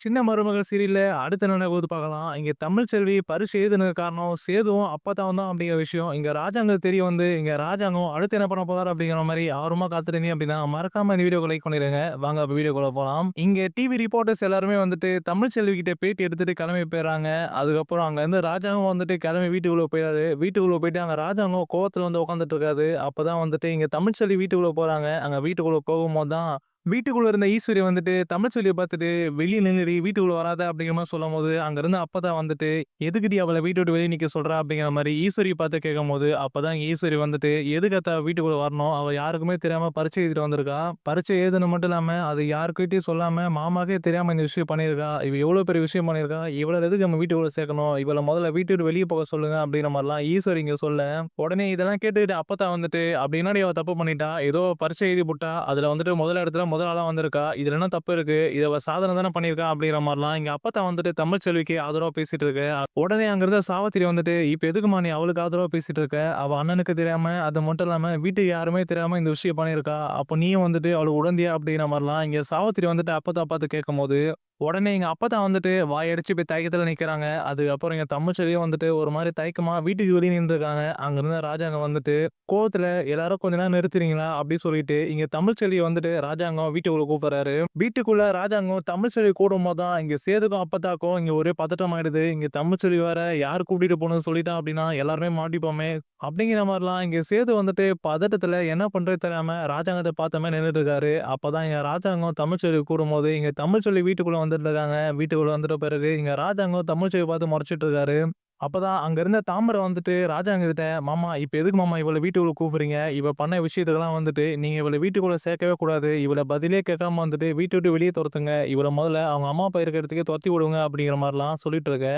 சின்ன மருமகள் சீரியல்ல அடுத்து என்ன நடக்க போகுது பார்க்கலாம். இங்க தமிழ் செல்வி பரிசு எழுதுனதுக்கு காரணம் சேதுவும், அப்பத்தாவும் தான் அப்படிங்கிற விஷயம். இங்க ராஜாங்களுக்கு தெரிய வந்து, இங்க ராஜாங்கம் அடுத்து என்ன பண்ண போறாரு அப்படிங்கிற மாரி ஆர்வமா காத்திருந்தீங்க அப்படின்னா, மறக்காம இந்த வீடியோக்கு லைக் பண்ணிருங்க. வாங்க அப்ப வீடியோக்குள்ள போலாம். இங்க டிவி ரிப்போர்ட்டர்ஸ் எல்லாருமே வந்துட்டு தமிழ் செல்வி கிட்ட பேட்டி எடுத்துட்டு கிளம்பி போயிறாங்க. அதுக்கப்புறம் அங்க இருந்து ராஜாவும் வந்துட்டு கிளம்பி வீட்டுக்குள்ள போயிறாரு. வீட்டுக்குள்ள போயிட்டு அங்க ராஜாங்கம் கோவத்துல வந்து உட்கார்ந்துட்டு இருக்காரு. அப்பதான் வந்துட்டு இங்க தமிழ் செல்வி வீட்டுக்குள்ள போறாங்க. அங்க வீட்டுக்குள்ள போகும்போது தான் வீட்டுக்குள்ள இருந்த ஈஸ்வரி வந்துட்டு தமிழ்ச்செல்விய பார்த்துட்டு, "வெளிய நில்லுடி, வீட்டுக்குள்ள வராத" அப்படிங்கிற மாரி சொல்லும்போது, அங்க இருந்த அப்பதான் வந்துட்டு, "எதுக்குடி அவள வீட்ட விட்டு வெளிய நிக்க சொல்ற?" அப்படிங்கிற மாரி ஈஸ்வரிய பார்த்து கேட்கும்போது, அப்பதான் ஈஸ்வரி வந்துட்டு, "எதுக்கு அத்த வீட்டுக்குள்ள வரணும்? அவ யாருக்குமே தெரியாம பரீட்சை எழுதிட்டு வந்திருக்கா. பரீட்சை எழுதுனது மட்டும் இல்லாம, அது யார்கிட்டயும் சொல்லாம மாமாக்கே தெரியாம இந்த விஷயம் பண்ணியிருக்கா. இவ எவ்வளோ பெரிய விஷயம் பண்ணியிருக்கா. இவள எதுக்கு நம்ம வீட்டுக்குள்ள சேர்க்கணும்? இவள முதல்ல வீட்ட விட்டு வெளிய போக சொல்லுங்க." அப்படிங்கிற மாரிலாம் ஈஸ்வரி இங்க சொல்ல, உடனே இதெல்லாம் கேட்டுக்கிட்டு அப்பத்தா வந்துட்டு, "அப்படி என்னடி அவ தப்பு பண்ணிட்டா? ஏதோ பரீட்சை எழுதி புட்டா. அதுல வந்துட்டு முதல் இடத்துல முதல் ஆளா வந்திருக்கா. இதுல என்ன தப்பு இருக்கு? இத அவ சாதனை தானே பண்ணியிருக்கா." அப்படிங்கிற மாரிலாம் எங்க அப்பத்தா வந்துட்டு தமிழ்ச்செல்விக்கு ஆதரவா பேசிட்டு இருக்கு. உடனே அங்க இருந்த சாவித்திரி வந்துட்டு, "இப்ப எதுக்கும்மா நீ அவளுக்கு ஆதரவா பேசிட்டு இருக்க? அவ அண்ணனுக்கு தெரியாம, அது மட்டும் இல்லாம வீட்டுக்கு யாருமே தெரியாம இந்த விஷயம் பண்ணியிருக்கா. அப்ப நீயும் வந்துட்டு அவளுக்கு உடந்தையா?" அப்படிங்கிற மாரிலாம் இங்க சாவித்திரி வந்துட்டு அப்பத்தா பார்த்து கேட்கும்போது, உடனே எங்க அப்பத்தா வந்துட்டு வாயடிச்சு போய் தயக்கத்துல நிக்கிறாங்க. அதுக்கப்புறம் எங்க தமிழ்ச்செல்வியும் வந்துட்டு ஒரு மாரி தயக்கமா வீட்டுக்கு வெளிய நின்னுட்டுருக்காங்க. அங்க இருந்த ராஜாங்க வந்துட்டு கோவத்துல எல்லாரும் கொஞ்ச நேரம் நிறுத்துறீங்களா? அப்படி சொல்லிட்டு, இங்க தமிழ்ச்செல்விய வந்துட்டு ராஜாங்கம் வீட்டுக்குள்ள கூப்பிடுறாரு. வீட்டுக்குள்ள ராஜாங்கம் தமிழ்ச்செல்வி கூடும்போது தான், இங்க சேதுக்கும், அப்பத்தாக்கும் இங்க ஒரே பதட்டம் ஆயிடுது. இங்க தமிழ்ச்செல்வி வேற யார் கூட்டிட்டு போணும்னு சொல்லிட்டா அப்படின்னா, எல்லாருமே மாட்டிப்போமே! அப்படிங்கிற மாரிலாம் இங்க சேது வந்துட்டு பதட்டத்துல என்ன பண்றது தெரியாம ராஜாங்கத்த பார்த்த மாரி நின்னுட்டு இருக்காரு. அப்பதான் இங்க ராஜாங்கம் தமிழ்ச்செல்வி கூடும்போது, இங்க தமிழ்ச்செல்வி வீட்டுக்குள்ள வந்துட்டு இருக்காங்க. வீட்டுக்குள்ள வந்துட்ட பிறகு, இங்க ராஜாங்கம் தமிழ்ச்செல்விய பார்த்து முறைச்சுட்டு இருக்காரு. அப்பதான் அங்க இருந்த தாமரை வந்துட்டு ராஜாங்க கிட்ட, "மாமா இப்ப எதுக்கு மாமா இவள வீட்டுக்குள்ள கூப்பிடுறீங்க? இவ பண்ண விஷயத்துக்கெல்லாம் வந்துட்டு நீங்க இவள வீட்டுக்குள்ள சேர்க்கவே கூடாது. இவள பதிலே கேட்காம வந்துட்டு வீட்ட விட்டு வெளிய தொரத்துங்க. இவள முதல்ல அவங்க அம்மா, அப்பா இருக்கிற இடத்துக்கே தொரத்தி விடுங்க." அப்படிங்கிற மாரிலாம் சொல்லிட்டு இருக்க.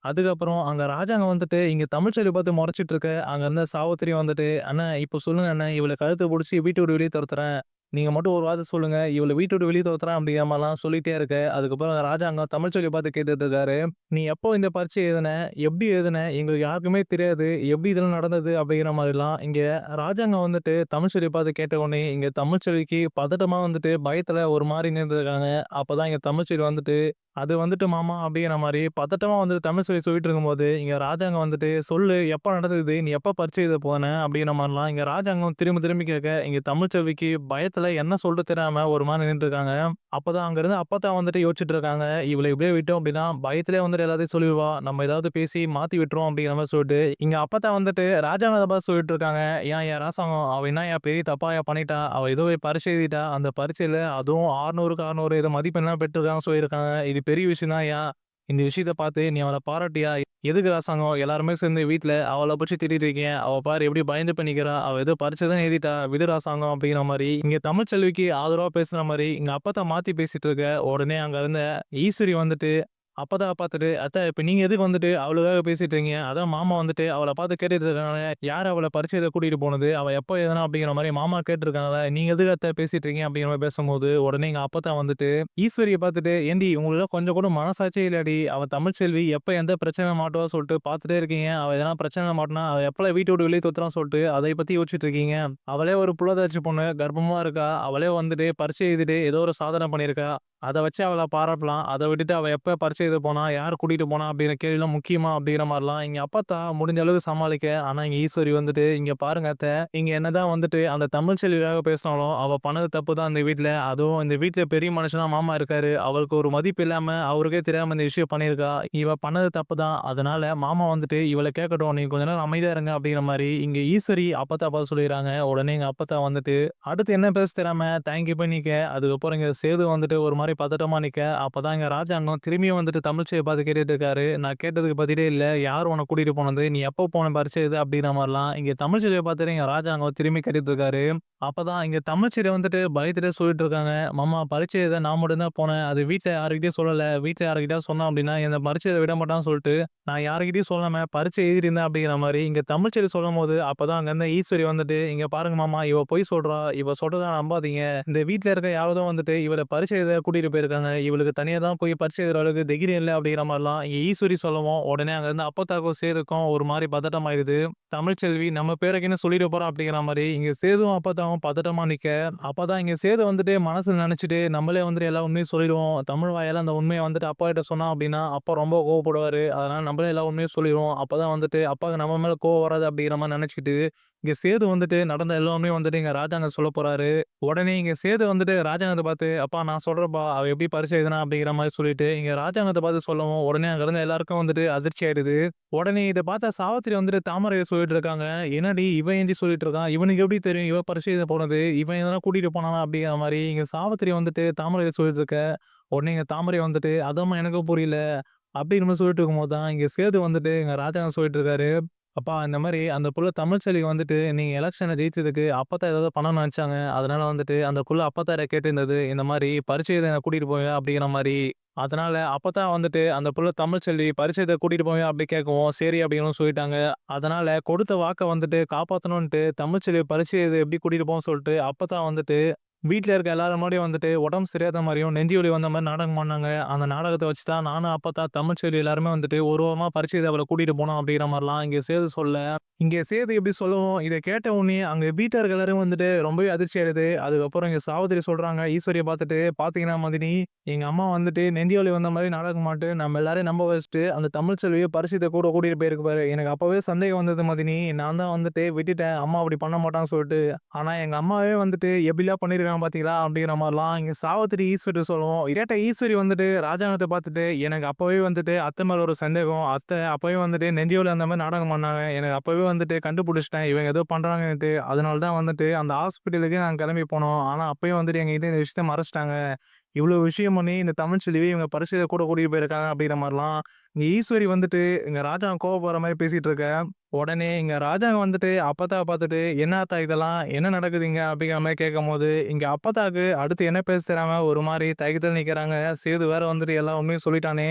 அதுக்கப்புறம் அங்க ராஜாங்க வந்துட்டு இங்க தமிழ்ச்செல்விய பார்த்து முறைச்சுட்டு இருக்க. அங்க இருந்த சாவித்திரி வந்துட்டு, "அண்ணா இப்ப சொல்லுங்க அண்ணா. இவள கழுத்த புடிச்சு வீட்ட விட்டு வெளிய தொரத்துறேன். நீங்க மட்டும் ஒரு வார்த்த சொல்லுங்க. இவள வீட்ட விட்டு வெளிய தொரத்துறேன்." அப்படிங்கிற மாரிலாம் சொல்லிட்டே இருக்க. அதுக்கப்புறம் ராஜாங்கம் தமிழ்ச்செல்விய பார்த்து கேட்டுட்டு இருக்காரு. "நீ எப்போ இந்த பரீட்சை எழுதுன? எப்படி எழுதுன? எங்களுக்கு யாருக்குமே தெரியாது. எப்படி இதெல்லாம் நடந்தது?" அப்படிங்கிற மாரிலாம் இங்க ராஜாங்கம் வந்துட்டு தமிழ்ச்செல்விய பார்த்து கேட்ட உடனே, இங்க தமிழ்ச்செல்விக்கு பதட்டமா வந்துட்டு பயத்துல ஒரு மாரி நின்னுட்டுருக்காங்க. அப்பதான் இங்க தமிழ்ச்செல்வி வந்துட்டு, "அது வந்துட்டு மாமா" அப்படிங்கிற மாரி பதட்டமா வந்துட்டு தமிழ்ச்செல்வி சொல்லிட்டு இருக்கும்போது, இங்க ராஜாங்கம் வந்துட்டு, "சொல்லு எப்ப நடந்தது? நீ எப்ப பரீட்சை எழுத போன?" அப்படிங்கிற மாரிலாம் இங்க ராஜாங்கம் திரும்பி திரும்பி கேட்க, இங்க தமிழ்ச்செல்விக்கு பயத்துல என்ன சொல்றது தெரியாம ஒரு மாரி நின்னுட்டுருக்காங்க. அப்பதான் அங்க இருந்து அப்பத்தா வந்துட்டு யோசிச்சுட்டு இருக்காங்க. "இவள இப்படியே விட்டோம் அப்படின்னா, பயத்திலேயே வந்துட்டு எல்லாத்தையும் சொல்லிருவா. நம்ம ஏதாவது பேசி மாத்தி விட்டுருவோம்." அப்படிங்கிற மாரி சொல்லிட்டு, இங்க அப்பத்தா வந்துட்டு ராஜாங்கத்த பார்த்து சொல்லிட்டு இருக்காங்க. "ஏன் ராசாங்கம் அவ என்னய்யா பெரிய தப்பாயா பண்ணிட்டா? அவ ஏதோ பரீட்சை எழுதிட்டா. அந்த பரீட்சையில அதுவும் 600க்கு 600 ஏதோ மதிப்பெண்லாம் பெற்றிருக்கான்னு சொல்லியிருக்காங்க. இது பெரிய விஷயம் தான்யா. இந்த விஷயத்த பார்த்து நீ அவள பாராட்டியா? எதுக்கு ராசாங்கம் எல்லாருமே சேர்ந்து வீட்ல அவள பத்தி திட்டிட்டு இருக்கீங்க. அவ பாரு எப்படி பயந்து போய் நிக்கிறா. அவ ஏதோ பரீட்சை தான் எழுதிட்டா. விடு ராசாங்கம்." அப்படிங்கிற மாரி இங்க தமிழ்ச்செல்விக்கு ஆதரவா பேசுற மாரி இங்க அப்பத்தா மாத்தி பேசிட்டு இருக்க. உடனே அங்க இருந்த ஈஸ்வரி வந்துட்டு அப்பதான் பார்த்துட்டு, "அத்த இப்ப நீங்க எதுக்கு வந்துட்டு அவளுக்காக பேசிட்டு இருக்கீங்க? அதான் மாமா வந்துட்டு அவள பார்த்து கேட்டுட்டு இருக்காங்க. யார் அவள பரீட்சை எழுத கூட்டிட்டு போனது? அவ எப்ப எழுதுனா?" அப்படிங்கிற மாரி மாமா கேட்டுருக்காங்கல்ல. "நீங்க எதுக்கு அத்த பேசிட்டு இருக்கீங்க?" அப்படிங்கிற மாரி பேசும்போது, உடனே எங்க அப்பத்தா வந்துட்டு ஈஸ்வரிய பார்த்துட்டு, "ஏன்டி உங்களுக்கு கொஞ்சம் கூட மனசாட்சியே இல்லையாடி? அவ தமிழ்ச்செல்வி எப்ப எந்த பிரச்சனையில மாட்டுவா சொல்லிட்டு பார்த்துட்டே இருக்கீங்க. அவ எதனா பிரச்சனையில மாட்டுனா, அவ எப்பலாம் வீட்ட விட்டு வெளிய துரத்துறான்னு சொல்லிட்டு அதை பத்தி யோசிச்சுட்டு இருக்கீங்க. அவளே ஒரு புள்ளத்தாச்சி பொண்ணு, கர்ப்பமா இருக்கா. அவளே வந்துட்டு பரீட்சை எழுதிட்டு ஏதோ ஒரு சாதனை பண்ணியிருக்கா. அத வச்சு அவள பாராட்டலாம். அத விட்டுட்டு அவ எப்ப பரீட்சை எழுத போனா? யார் கூட்டிட்டு போனா? அப்படிங்கிற கேள்விலாம் முக்கியமா? அப்படிங்கிற மாரிலாம் எங்க அப்பத்தா முடிஞ்ச அளவுக்கு சமாளிக்க. ஆனா எங்க ஈஸ்வரி வந்துட்டு, "இங்க பாருங்க அத்த, நீங்க என்னதான் வந்துட்டு அந்த தமிழ்ச்செல்விக்காக பேசினாலும், அவ பண்ணது தப்பு தான் இந்த வீட்ல. அதுவும் இந்த வீட்ல பெரிய மனுஷனா மாமா இருக்காரு. அவளுக்கு ஒரு மதிப்பு இல்லாம, அவருக்கே தெரியாம இந்த விஷயம் பண்ணியிருக்கா. இவ பண்ணது தப்பு தான். அதனால மாமா வந்துட்டு இவள கேட்கட்டும். நீங்க கொஞ்ச நேரம் அமைதியா இருங்க." அப்படிங்கிற மாரி இங்க ஈஸ்வரி அப்பத்தா பார்த்து சொல்லிர்றாங்க. உடனே எங்க அப்பத்தா வந்துட்டு, அடுத்து என்ன பேச தெரியாம தயங்கி போய் நிக்க. அதுக்கப்புறம் இங்க சேது வந்துட்டு ஒரு மாரி பதட்டமா நிக்க. அப்பதான் இங்க ராஜாங்கம் திரும்பியும் வந்துட்டு தமிழ்ச்செல்விய பார்த்து கேட்டுட்டு இருக்காரு. "நான் கேட்டதுக்கு பதிலே இல்ல. யார் உன்ன கூட்டிட்டு போனது? நீ எப்போ போன பரீட்சை இது?" அப்படிங்கிற மாரிலாம் இங்க தமிழ்ச்செல்விய பார்த்துட்டு இங்க ராஜாங்கம் திரும்பி கேட்டுட்டு இருக்காரு. அப்பதான் இங்க தமிழ்ச்செல்வி வந்துட்டு பயத்திலே சொல்லிட்டு இருக்காங்க. "மாமா பரீட்சை எழுத நான் மட்டும் தான் போனேன். அது வீட்ல யார்கிட்டயும் சொல்லல. வீட்ல யார்கிட்டயாவது சொன்னோம் அப்படின்னா, என்ன பரீட்சை எழுத விட மாட்டான்னு சொல்லிட்டு, நான் யார்கிட்டயும் சொல்லாம பரீட்சை எழுதியிருந்தேன்." அப்படிங்கிற மாரி இங்க தமிழ்ச்செல்வி சொல்லும்போது, அப்பதான் அங்க இருந்த ஈஸ்வரி வந்துட்டு, "இங்க பாருங்க மாமா, இவ பொய் சொல்றா. இவ சொல்றத நம்பாதீங்க. இந்த வீட்ல இருக்க யாரோ வந்துட்டு இவள பரீட்சை எழுத கூட்டிட்டு கூட்டிட்டு போயிருக்காங்க. இவளுக்கு தனியா தான் போய் பரீட்சை எழுதுற அளவுக்கு தைரியம் இல்ல அப்படிங்கிற மாரிலாம் இங்க ஈஸ்வரி சொல்லவும், உடனே அங்கருந்து அப்பத்தாக்கும் சேதுக்கும் ஒரு மாரி பதட்டமாயிருது. தமிழ்ச்செல்வி நம்ம பேரைக்குன்னு சொல்லிட போறா அப்படிங்கிற மாரி இங்க சேதுவும் அப்பத்தாவும் பதட்டமா நிக்க, அப்பதான் இங்க சேது வந்துட்டு மனசுல நெனச்சுட்டு நம்மளே வந்துட்டு எல்லா உண்மையும் சொல்லிடுவோம். தமிழ் வாயால அந்த உண்மைய வந்துட்டு அப்பாகிட்ட சொன்னோம் அப்படின்னா, அப்பா ரொம்ப கோவப்படுவாரு. அதனால நம்மளே எல்லா உண்மையும் சொல்லிருவோம். அப்பதான் வந்துட்டு அப்பாக்கு நம்ம மேல கோவம் வராது அப்படிங்கிற மாரி நெனச்சுக்கிட்டு, இங்க சேது வந்துட்டு நடந்த எல்லாமே வந்துட்டு இங்க ராஜாங்க சொல்லப் போறாரு. உடனே இங்க சேது வந்துட்டு ராஜாங்கத்த பார்த்து, "அப்பா நான் சொல்றேன்ப்பா, அவ எப்படி பரிட்சை எழுதுனா?" அப்படிங்கிற மாரி சொல்லிட்டு, இங்க ராஜாங்கத்த பார்த்து சொல்லவும், உடனே அங்க இருந்த எல்லாருக்கும் வந்துட்டு அதிர்ச்சி ஆயிடுது. உடனே இத பார்த்த சாவித்திரி வந்துட்டு தாமரைய சொல்லிட்டு இருக்காங்க. "என்னடி இவன் ஏன்டி சொல்லிட்டு இருக்கான்? இவனுக்கு எப்படி தெரியும் இவ பரிட்சை எழுத போனது? இவன் எதனா கூட்டிட்டு போனானா?" அப்படிங்கிற மாரி இங்க சாவித்திரி வந்துட்டு தாமரைய சொல்லிட்டு இருக்க, உடனே இங்க தாமரை வந்துட்டு, "அதாம்மா எனக்கும் புரியல." அப்படிங்கிற மாரி சொல்லிட்டு இருக்கும்போது தான், இங்க சேது வந்துட்டு எங்க ராஜாங்க சொல்லிட்டு இருக்காரு. அப்பா இந்த மாரி அந்த புள்ள தமிழ்ச்செல்வி வந்துட்டு நீங்க எலக்ஷன்ல ஜெயிச்சதுக்கு அப்பத்தா ஏதாவது பண்ணணும்னு நெனச்சாங்க. அதனால வந்துட்டு அந்த புள்ள அப்பத்தாட்ட கேட்டிருந்தது. இந்த மாரி பரீட்சை எழுத என்ன கூட்டிட்டு போங்க அப்படிங்கிற மாரி. அதனால அப்பத்தா வந்துட்டு அந்த புள்ள தமிழ்ச்செல்வி பரீட்சை எழுத கூட்டிட்டு போங்க அப்படி கேட்கவும், சரி அப்படின்னு சொல்லிட்டாங்க. அதனால கொடுத்த வாக்க வந்துட்டு காப்பாத்தணுன்ட்டு தமிழ்ச்செல்விய பரீட்சை எழுத எப்படி கூட்டிட்டு போவோம்னு சொல்லிட்டு அப்பத்தா வந்துட்டு வீட்ல இருக்க எல்லாரும் முன்னாடியும் வந்துட்டு உடம்பு சரியில்லாத மாரியும், நெஞ்சு வலி வந்த மாரி நாடகம் பண்ணாங்க. அந்த நாடகத்த வச்சு தான் நானும் அப்பத்தா தமிழ்ச்செல்வி எல்லாருமே வந்துட்டு ஒரு ஓரமா பரீட்சை எழுத அவள கூட்டிட்டு போனோம் அப்படிங்கிற மாரிலாம் இங்க சேது சொல்ல, இங்க சேது இப்படி சொல்லவும், இத கேட்ட உடனே அங்க வீட்ல இருக்க எல்லாரும் வந்துட்டு ரொம்பவே அதிர்ச்சி ஆயிடுது. அதுக்கப்புறம் இங்க சாவித்திரி சொல்றாங்க ஈஸ்வரிய பார்த்துட்டு, "பாத்தீங்கன்னா மதினி, எங்க அம்மா வந்துட்டு நெஞ்சு வலி வந்த மாரி நாடகம் மாட்டு நம்ம எல்லாரையும் நம்ப வச்சுட்டு, அந்த தமிழ்ச்செல்விய பரீட்சைக்கு கூட கூட்டிட்டு போயிருக்கு பாரு. எனக்கு அப்பவே சந்தேகம் வந்தது மதினி. நான் தான் வந்துட்டு விட்டுட்டேன். அம்மா அப்படி பண்ண மாட்டாங்கன்னு சொல்லிட்டு. ஆனா எங்க அம்மாவே வந்துட்டு எப்படிலாம் பண்ணியிருக்காங்க பாத்தீங்களா?" அப்படிங்கிற மாரிலாம் இங்க சாவித்திரி ஈஸ்வரிட்ட சொல்லவும், கேட்ட ஈஸ்வரி வந்துட்டு ராஜாங்கத்த பார்த்துட்டு, "எனக்கு அப்பவே வந்துட்டு அத்தை மேல ஒரு சந்தேகம். அத்தை அப்பவே வந்துட்டு நெஞ்சு வலி அந்த மாரி நாடகம் பண்ணாங்க. எனக்கு அப்பவே வந்துட்டு கண்டுபிடிச்சுட்டேன். இவங்க ஏதோ பண்றாங்கன்னுட்டு. அதனால தான் வந்துட்டு அந்த ஹாஸ்பிட்டலுக்கே நாங்க கிளம்பி போனோம். ஆனா அப்பயும் வந்துட்டு எங்ககிட்ட இந்த விஷயத்த மறைச்சுட்டாங்க. இவ்வளோ விஷயம் பண்ணி இந்த தமிழ்ச்செல்வி இவங்க பரீட்சையில கூட கூட்டிட்டு போயிருக்காங்க." அப்படிங்கிற மாரிலாம் இங்க ஈஸ்வரி வந்துட்டு இங்க ராஜாங்க கோவப்படுற மாரி பேசிட்டு இருக்க, உடனே இங்க ராஜாங்க வந்துட்டு அப்பத்தாவ பார்த்துட்டு, "என்ன ஆத்தா இதெல்லாம்? என்ன நடக்குது இங்க?" அப்படிங்கிற மாரி கேட்கும்போது, இங்க அப்பத்தாக்கு அடுத்து என்ன பேச தெரியாம ஒரு மாரி தயக்கத்துல நிக்கிறாங்க. சேது வேற வந்துட்டு எல்லா உண்மையும் சொல்லிட்டானே!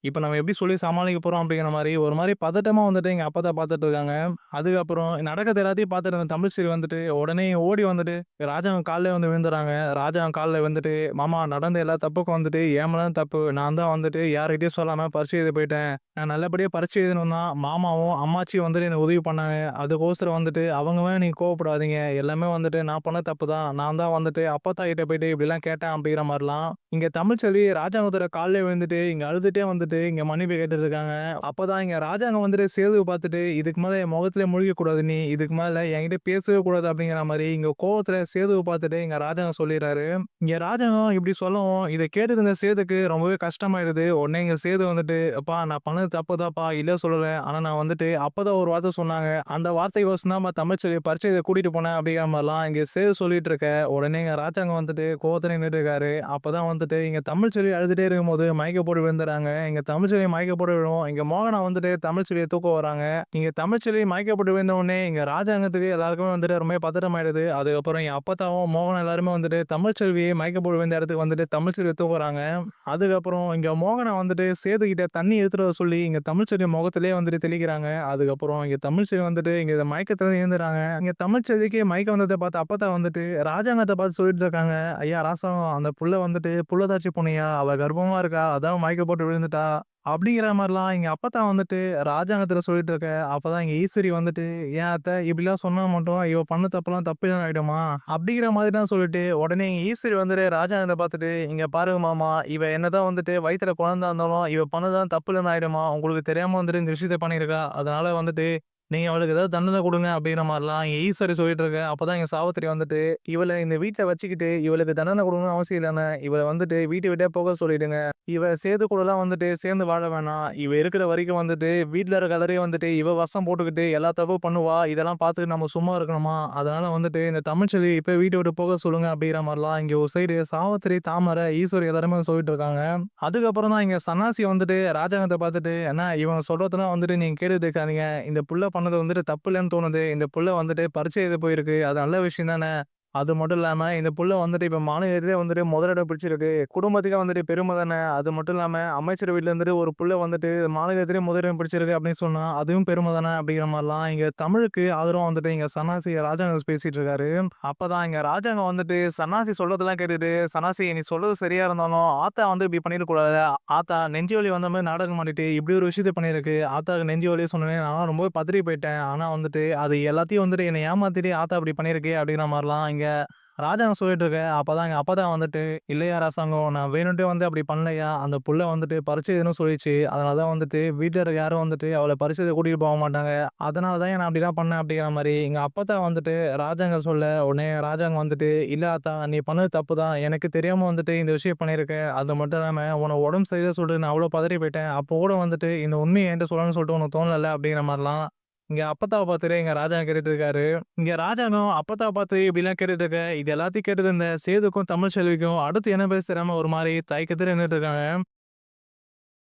இப்ப நம்ம எப்படி சொல்லி சமாளிக்க போறோம் அப்படிங்கிற மாரி, ஒரு மாரி பதட்டமா வந்துட்டு எங்க அப்பத்தா பார்த்துட்டு இருக்காங்க. அதுக்கப்புறம் நடக்கறது எல்லாத்தையும் பார்த்துட்டு இருந்த தமிழ்ச்செல்வி வந்துட்டு, உடனே ஓடி வந்துட்டு ராஜாங்க கால்லே வந்து விழுந்துறாங்க. ராஜாங்க கால்ல வந்துட்டு, "மாமா நடந்த எல்லா தப்புக்கும் வந்துட்டு என் மேல தான் தப்பு. நான் தான் வந்துட்டு யார்கிட்டயும் சொல்லாம பரீட்சை எழுத போயிட்டேன். நான் நல்லபடியா பரீட்சை எழுதணும் தான் மாமாவும், அம்மாச்சியும் வந்துட்டு எனக்கு உதவி பண்ணாங்க. அதுக்கோசரம் வந்துட்டு அவங்க மேல நீங்க கோவப்படாதீங்க. எல்லாமே வந்துட்டு நான் பண்ண தப்பு தான். நான் தான் வந்துட்டு அப்பத்தா கிட்ட போயிட்டு இப்படிலாம் கேட்டேன்." அப்படிங்கிற மாரிலாம் இங்க தமிழ்ச்செல்வி ராஜாங்கத்தோட கால்ல விழுந்துட்டு, இங்க அழுதுட்டே வந்துட்டு இங்க மன்னிப்பு கேட்டுட்டு இருக்காங்க. அப்பதான் இங்க ராஜாங்கம் வந்துட்டு சேதுவ பார்த்துட்டு, "இதுக்கு மேல என் முகத்திலே முழிக்கக் கூடாது நீ. இதுக்கு மேல என்கிட்ட பேசவே கூடாது." அப்படிங்கிற மாரி இங்க கோவத்துல சேதுவ பார்த்துட்டு இங்க ராஜாங்கம் சொல்லிறாரு. இங்க ராஜாங்கம் இப்படி சொல்லவும், இத கேட்டுட்டு இருந்த சேதுக்கு ரொம்பவே கஷ்டமாயிடுது. உடனே இங்க சேது வந்துட்டு, "அப்பா நான் பண்ணது தப்பு தான்ப்பா. இல்ல சொல்லல. ஆனா நான் வந்துட்டு அப்பதான் ஒரு வார்த்தை சொன்னாங்க. அந்த வார்த்தைக்கோசரம் தான்ப்பா தமிழ்ச்செல்விய பரீட்சை எழுத கூட்டிட்டு போனேன்." அப்படிங்கிற மாரிலாம் இங்க சேது சொல்லிட்டு இருக்க, உடனே இங்க ராஜாங்கம் வந்துட்டு கோவத்துல நின்னுட்டு இருக்காரு. அப்பதான் வந்துட்டு இங்க தமிழ்ச்செல்வி அழுதுட்டே இருக்கும்போது மயக்கம் போட்டு விழுந்துறாங்க. இங்க தமிழ்ச்செல்வி மயக்கம் போட்டு விழவும், இங்க மோகனா வந்துட்டு தமிழ்ச்செல்விய தூக்க வராங்க. இங்க தமிழ்ச்செல்வி மயக்கம் போட்டு விழுந்த உடனே இங்க ராஜாங்கத்துக்கு எல்லாருக்குமே வந்துட்டு ரொம்ப பதட்டமாயிடுது. அதுக்கப்புறம் என் அப்பத்தாவும், மோகனும் எல்லாருமே வந்துட்டு தமிழ்ச்செல்வி மயக்கம் போட்டு விழுந்த இடத்துக்கு வந்துட்டு தமிழ்ச்செல்விய தூக்குறாங்க. அதுக்கப்புறம் இங்க மோகனா வந்துட்டு சேது கிட்ட தண்ணி எடுத்துட்டு வர சொல்லி இங்க தமிழ்ச்செல்வி முகத்திலேயே வந்துட்டு தெளிக்கிறாங்க. அதுக்கப்புறம் இங்க தமிழ்ச்செல்வி வந்துட்டு இங்க மயக்கத்துல எழுந்துறாங்க. இங்க தமிழ்ச்செல்விக்கு மயக்கம் வந்தத பார்த்து அப்பத்தா வந்துட்டு ராஜாங்கத்த பார்த்து சொல்லிட்டு இருக்காங்க. "ஐயா ராசம் அந்த புள்ள வந்துட்டு புள்ளத்தாச்சி பொண்ணுயா. அவ கர்ப்பமா இருக்கா. அதான் மயக்கம் போட்டு விழுந்துட்டா." அப்படிங்கிற மாரிலாம் எங்க அப்பத்தா வந்துட்டு ராஜாங்கத்துல சொல்லிட்டு இருக்க, அப்பதான் எங்க ஈஸ்வரி வந்துட்டு, "ஏன் அத்த இப்படிலாம் சொன்னா மட்டும் இவ பண்ண தப்புலாம் தப்பு இல்லன்னு ஆயிடுமா?" அப்படிங்கிற மாதிரிலாம் சொல்லிட்டு, உடனே எங்க ஈஸ்வரி வந்துட்டு ராஜாங்கத்த பார்த்துட்டு, "இங்க பாருங்க மாமா, இவ என்னதான் வந்துட்டு வயித்துல குழந்தை இருந்தாலும், இவ பண்ணதுலாம் தப்பு இல்லன்னு ஆயிடுமா? உங்களுக்கு தெரியாம வந்துட்டு இந்த விஷயத்த பண்ணியிருக்கா. அதனால வந்துட்டு நீங்க அவளுக்கு ஏதாவது தண்டனை குடுங்க." அப்படிங்கிற மாரிலாம் எங்க ஈஸ்வரி சொல்லிட்டு இருக்க, அப்பதான் எங்க சாவித்திரி வந்துட்டு, "இவள இந்த வீட்ல வச்சுக்கிட்டு இவளுக்கு தண்டனை குடுக்கணும்னு அவசியம் இல்லண்ணே. இவள வந்துட்டு வீட்ட விட்டே போக சொல்லிடுங்க. இவ சேது கூடலாம் வந்துட்டு சேர்ந்து வாழ வேணாம். இவ இருக்கிற வரைக்கும் வந்துட்டு வீட்ல இருக்க எல்லாரையும் வந்துட்டு இவ வசம் போட்டுக்கிட்டு எல்லா தப்பும் பண்ணுவா. இதெல்லாம் பார்த்துட்டு நம்ம சும்மா இருக்கணுமா? அதனால வந்துட்டு இந்த தமிழ்ச்செல்விய இப்பவே வீட்ட விட்டு போக சொல்லுங்க." அப்படிங்கிற மாரிலாம் இங்க ஒரு சைடு சாவித்திரி, தாமரை, ஈஸ்வரி எல்லாருமே சொல்லிட்டு இருக்காங்க. அதுக்கப்புறம் தான் இங்க சன்னாசி வந்துட்டு ராஜாங்கத்த பார்த்துட்டு, "அண்ணா இவங்க சொல்றதெல்லாம் வந்துட்டு நீங்க கேட்டுட்டு இருக்காதீங்க. இந்த புள்ள பண்ணது வந்துட்டு தப்பு இல்லன்னு தோணுது. இந்த புள்ள வந்துட்டு பரீட்சை எழுத போயிருக்கு. அது நல்ல விஷயம் தானே. அது மட்டும் இல்லாம, இந்த புள்ள வந்துட்டு இப்ப மாநிலத்திலே வந்துட்டு முதலிடம் பிடிச்சிருக்கு. குடும்பத்துக்கே வந்துட்டு பெருமை தானே! அது மட்டும் இல்லாம, அமைச்சர் வீட்ல இருந்துட்டு ஒரு புள்ள வந்துட்டு மாநிலத்திலே முதலிடம் பிடிச்சிருக்கு அப்படின்னு சொன்னா, அதுவும் பெருமை தானே! அப்படிங்கிற மாரிலாம் இங்க தமிழுக்கு ஆதரவா வந்துட்டு இங்க சன்னாசி ராஜாங்க பேசிட்டு இருக்காரு. அப்பதான் இங்க ராஜாங்க வந்துட்டு சன்னாசி சொல்றதெல்லாம் கேட்டுட்டு, "சன்னாசி நீ சொல்றது சரியா இருந்தாலும், ஆத்தா வந்து இப்படி பண்ணிறக்கூடாது. ஆத்தா நெஞ்சு வலி வந்த மாரி நாடகம் ஆடிட்டு, இப்படி ஒரு விஷயத்த பண்ணியிருக்கு. ஆத்தாக்கு நெஞ்சு வலி சொன்னோனே நான்லாம் ரொம்பவே பதறி போயிட்டேன். ஆனா வந்துட்டு, அது எல்லாத்தையும் வந்துட்டு என்ன ஏமாத்திட்டு ஆத்தா இப்படி பண்ணியிருக்கு." அப்படிங்கிற மாரிலாம் இங்க ராஜாங்க சொல்லிட்டு இருக்க. அப்பதான் எங்க அப்பா தான் வந்துட்டு, "இல்லையா அரசாங்கம், நான் வேணுன்ட்டே வந்து அப்படி பண்ணலையா. அந்த புள்ள வந்துட்டு பரீட்சை எழுதணும்னு சொல்லிச்சு. அதனால தான் வந்துட்டு வீட்ல இருக்க யாரும் வந்துட்டு அவள பரீட்சைக்கு கூட்டிட்டு போக மாட்டாங்க. அதனால தான் நான் அப்படிலாம் பண்ணேன்." அப்படிங்கிற மாரி எங்க அப்பத்தா வந்துட்டு ராஜாங்க சொல்ல, உடனே ராஜாங்க வந்துட்டு, "இல்ல ஆத்தா நீ பண்ணது தப்பு தான். எனக்கு தெரியாம வந்துட்டு இந்த விஷயம் பண்ணியிருக்க. அது மட்டும் இல்லாம உனக்கு உடம்பு சரியில்ல சொல்லிட்டு நான் அவ்வளோ பதறி போயிட்டேன். அப்போ கூட வந்துட்டு இந்த உண்மைய என்ட்ட சொல்லணும்னு சொல்லிட்டு உனக்கு தோணலல்ல." அப்படிங்கிற மாரிலாம் இங்க அப்பத்தாவ பார்த்துட்டு எங்க ராஜா கேட்டுட்டு இருக்காரு. இங்க ராஜாங்கம் அப்பத்தாவ பார்த்து இப்படிலாம் கேட்டுட்டு இருக்க. இது எல்லாத்தையும் கேட்டுட்டு இருந்த சேதுக்கும், தமிழ்ச்செல்விக்கும் அடுத்து என்ன பேச தெரியாம ஒரு மாரி தயக்கத்துல நின்னுட்டு இருக்காங்க.